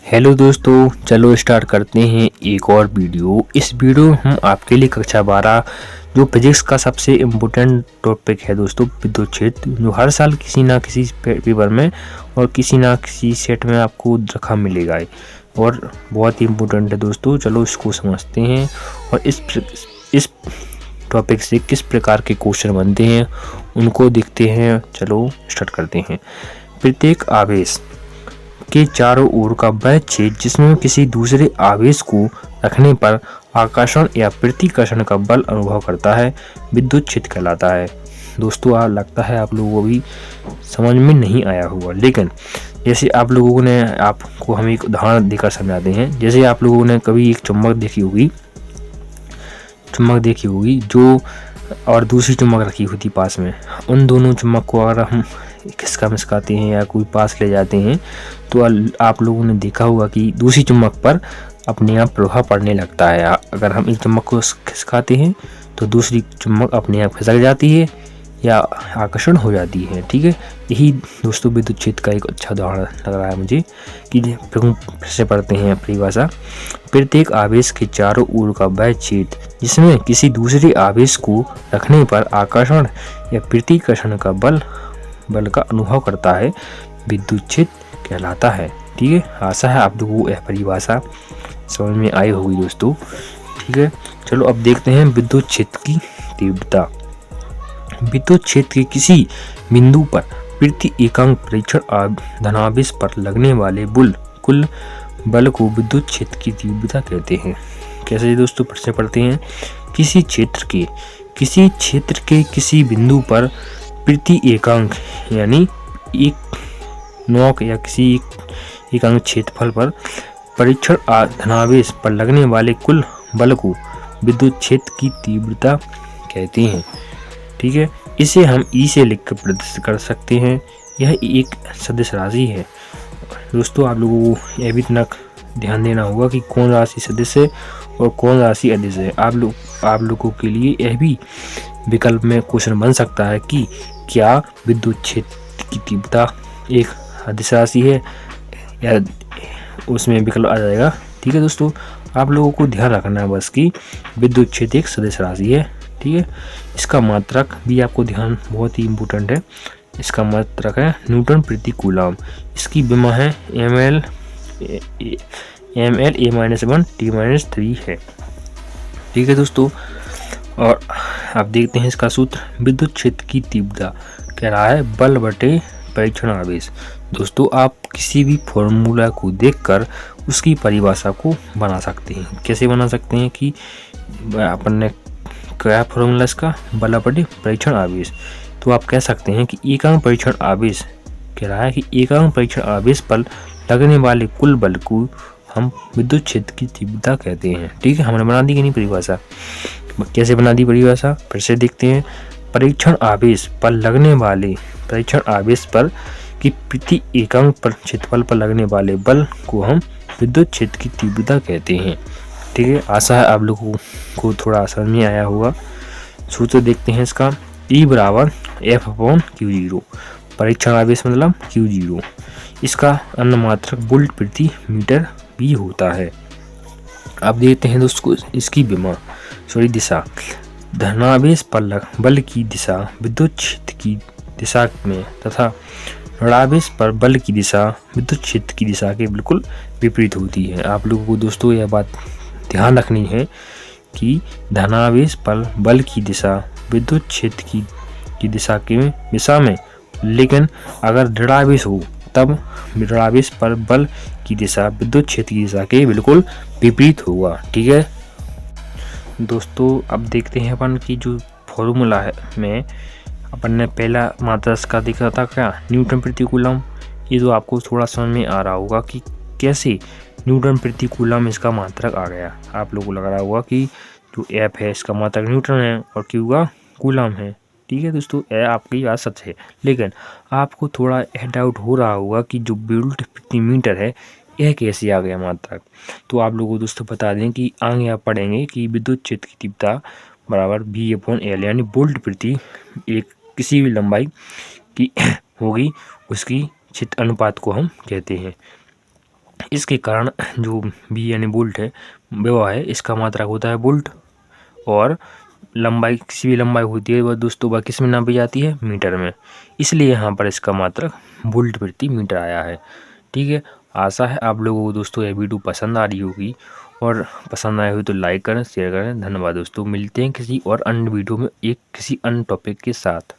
Hello दोस्तों, चलो start करते हैं एक और वीडियो। इस वीडियो में हम आपके लिए कक्षा 12 जो फिजिक्स का सबसे इम्पोर्टेंट टॉपिक है दोस्तों, विद्युत क्षेत्र, जो हर साल किसी ना किसी पेपर में और किसी ना किसी सेट में आपको रखा मिलेगा और बहुत ही इम्पोर्टेंट है दोस्तों। चलो इसको समझते हैं और इस टॉपिक से किस प्रकार के क्वेश्चन बनते हैं उनको देखते हैं। चलो स्टार्ट करते हैं। प्रत्येक आवेश के चारों ओर का वह क्षेत्र जिसमें किसी दूसरे आवेश को रखने पर आकर्षण या प्रतिकर्षण का बल अनुभव करता है, विद्युत क्षेत्र कहलाता है। दोस्तों, लगता है आप लोगों को भी समझ में नहीं आया होगा, लेकिन जैसे आप लोगों ने, आपको हम एक उदाहरण देकर समझाते हैं। जैसे आप लोगों ने कभी एक चुम्बक देखी होगी जो और दूसरी चुम्बक रखी होती पास में। उन दोनों चुम्बक को अगर हम खिसका मिसकाते हैं या कोई पास ले जाते हैं तो आप लोगों ने देखा होगा कि दूसरी चुम्बक पर अपने आप प्रभाव पड़ने लगता है। अगर हम एक चुम्बक को खिसकाते हैं तो दूसरी चुम्बक अपने आप खिसक जाती है या आकर्षण हो जाती है। ठीक है, यही दोस्तों विद्युत क्षेत्र का एक अच्छा उदाहरण लग रहा है मुझे। कि फिर से पढ़ते हैं परिभाषा। प्रत्येक आवेश के चारों ओर का वह क्षेत्र जिसमें किसी दूसरे आवेश को रखने पर आकर्षण या प्रतिकर्षण का बल का अनुभव करता है, विद्युत क्षेत्र कहलाता है। ठीक है, आशा है आप लोगों को यह परिभाषा समझ में आई होगी दोस्तों। ठीक है, चलो अब देखते हैं विद्युत क्षेत्र की तीव्रता। विद्युत क्षेत्र के किसी बिंदु पर प्रति एकांक परीक्षण धनावेश पर लगने वाले कुल बल को विद्युत क्षेत्र की तीव्रता कहते हैं। कैसे दोस्तों, प्रश्न पढ़ते हैं। किसी क्षेत्र के किसी बिंदु पर प्रति एकांक यानी एक नोक या किसी एकांक क्षेत्रफल पर परीक्षण धनावेश पर लगने वाले कुल बल को विद्युत क्षेत्र की तीव्रता कहते हैं। ठीक है, इसे हम ई से लिखकर प्रदर्शित कर सकते हैं। यह एक सदिश राशि है दोस्तों। आप लोगों को यह भी इतना ध्यान देना होगा कि कौन राशि सदिश है और कौन राशि अदिश है। आप लोगों के लिए यह भी विकल्प में क्वेश्चन बन सकता है कि क्या विद्युत क्षेत्र की तीव्रता एक अदिश राशि है, या उसमें विकल्प आ जाएगा। ठीक है दोस्तों, आप लोगों को ध्यान रखना है बस कि विद्युत क्षेत्र एक सदिश राशि है। ठीक है, इसका मात्रक भी आपको ध्यान बहुत ही इम्पोर्टेंट है। इसका मात्रक है न्यूटन प्रति कूलम। इसकी विमा है ml a-1 t-3 है। ठीक है दोस्तों, और आप देखते हैं इसका सूत्र। विद्युत क्षेत्र की तीव्रता कह रहा है बल बटे परीक्षण आवेश। दोस्तों, आप किसी भी फॉर्मूला को देखकर उसकी परिभाषा को बना सकते हैं। कैसे बना सकते हैं कि अपन ने क्या फॉर्मूला इसका, बल बटे परीक्षण आवेश। तो आप कह सकते हैं कि एकांक परीक्षण आवेश कह रहा है कि एकांक परीक्षण आवेश पर लगने वाले कुल बल को हम विद्युत क्षेत्र की तीव्रता कहते हैं। ठीक है, हमने बना दी कि नहीं परिभाषा। कैसे बना दी परिभाषा, फिर से देखते हैं। परीक्षण आवेश पर लगने वाले परीक्षण आवेश पर कि प्रति एकांक पर क्षेत्रफल पर लगने वाले बल को हम विद्युत क्षेत्र की तीव्रता कहते हैं। ठीक है, आशा है आप लोगों को थोड़ा समझ में आया होगा। सूत्र देखते हैं इसका। E बराबर F/Q0। परीक्षण आवेश मतलब Q0। इसका अन्यमात्रक वोल्ट प्रति मीटर भी होता है। अब देखते हैं दोस्तों इसकी दिशा। धनावेश पर बल की दिशा विद्युत क्षेत्र की दिशा में तथा ऋणावेश पर बल की दिशा विद्युत क्षेत्र की दिशा के बिल्कुल विपरीत होती है। आप लोगों को दोस्तों यह बात ध्यान रखनी है कि धनावेश पर बल की दिशा विद्युत क्षेत्र की दिशा में, लेकिन अगर ऋणावेश हो तब ऋणावेश पर बल की दिशा विद्युत क्षेत्र की दिशा के बिल्कुल विपरीत होगा। ठीक है दोस्तों, अब देखते हैं अपन की जो फॉर्मूला है में अपन ने पहला मात्रा इसका देखा था क्या, न्यूटन प्रति कूलम। ये तो आपको थोड़ा समझ में आ रहा होगा कि कैसे न्यूटन प्रति कूलम इसका मात्रक आ गया। आप लोगों को लग रहा होगा कि जो एफ है इसका मात्रक न्यूटन है और क्यू का कूलम है। ठीक है दोस्तों, आपकी बात सच है, लेकिन आपको थोड़ा यह डाउट हो रहा होगा कि जो वोल्ट प्रति मीटर है यह कैसे आ गया मात्रक। तो आप लोगों को दोस्तों बता दें कि आगे आप पढ़ेंगे कि विद्युत क्षेत्र की तीव्रता बराबर V/L यानी वोल्ट प्रति एक किसी भी लंबाई की होगी, उसकी क्षेत्र अनुपात को हम कहते हैं। इसके कारण जो बी यानी वोल्ट है विभव है इसका मात्रक होता है वोल्ट, और लंबाई किसी भी लंबाई होती है वह दोस्तों वह किस में नापी जाती है, मीटर में। इसलिए यहाँ पर इसका मात्रक वोल्ट प्रति मीटर आया है। ठीक है, आशा है आप लोगों को दोस्तों यह वीडियो पसंद आ रही होगी, और पसंद आए हुई तो लाइक करें, शेयर करें। धन्यवाद दोस्तों, मिलते हैं किसी और अन्य वीडियो में एक किसी अन्य टॉपिक के साथ।